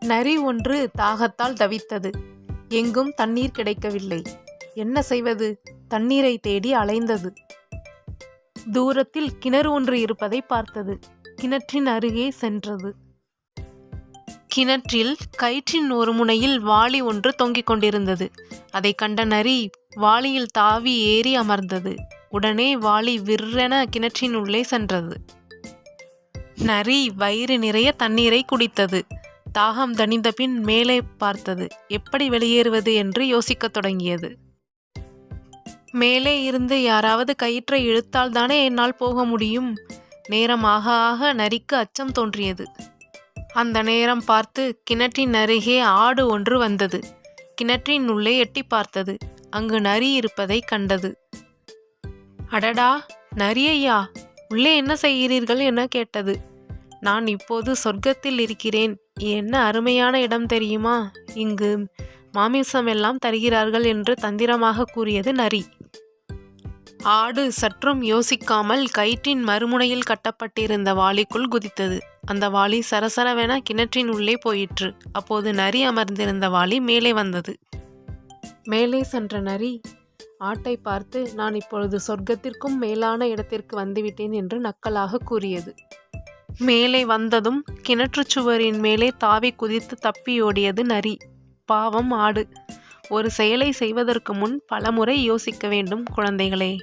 நரி ஒன்று தாகத்தால் தவித்தது. எங்கும் தண்ணீர் கிடைக்கவில்லை. என்ன செய்வது? தண்ணீரை தேடி அலைந்தது. தூரத்தில் கிணறு ஒன்று இருப்பதை பார்த்தது. கிணற்றின் அருகே சென்றது. கிணற்றில் கயிற்றின் ஒரு முனையில் வாளி ஒன்று தொங்கிக் கொண்டிருந்தது. அதை கண்ட நரி வாளியில் தாவி ஏறி அமர்ந்தது. உடனே வாளி விற்றென கிணற்றின் உள்ளே சென்றது. நரி வயிறு நிறைய தண்ணீரை குடித்தது. தாகம் தணிந்த பின் மேலே பார்த்தது. எப்படி வெளியேறுவது என்று யோசிக்கத் தொடங்கியது. மேலே இருந்து யாராவது கயிற்றை இழுத்தால் தானே என்னால் போக முடியும். நேரம் ஆக ஆக நரிக்கு அச்சம் தோன்றியது. அந்த நேரம் பார்த்து கிணற்றின் அருகே ஆடு ஒன்று வந்தது. கிணற்றின் உள்ளே எட்டி பார்த்தது. அங்கு நரி இருப்பதை கண்டது. அடடா, நரி ஐயா, உள்ளே என்ன செய்கிறீர்கள் என கேட்டது. நான் இப்போது சொர்க்கத்தில் இருக்கிறேன். என்ன அருமையான இடம் தெரியுமா? இங்கு மாமிசம் எல்லாம் தருகிறார்கள் என்று தந்திரமாக கூறியது நரி. ஆடு சற்றும் யோசிக்காமல் கயிற்றின் மறுமுனையில் கட்டப்பட்டிருந்த வாளிக்குள் குதித்தது. அந்த வாளி சரசரவென கிணற்றின் உள்ளே போயிற்று. அப்போது நரி அமர்ந்திருந்த வாளி மேலே வந்தது. மேலே சென்ற நரி ஆட்டை பார்த்து, நான் இப்பொழுது சொர்க்கத்திற்கும் மேலான இடத்திற்கு வந்துவிட்டேன் என்று நக்கலாக கூறியது. மேலே வந்ததும் கிணற்றுச் சுவரின் மேலே தாவி குதித்து தப்பியோடியது நரி. பாவம் ஆடு. ஒரு செயலை செய்வதற்கு முன் பலமுறை யோசிக்க வேண்டும் குழந்தைகளே.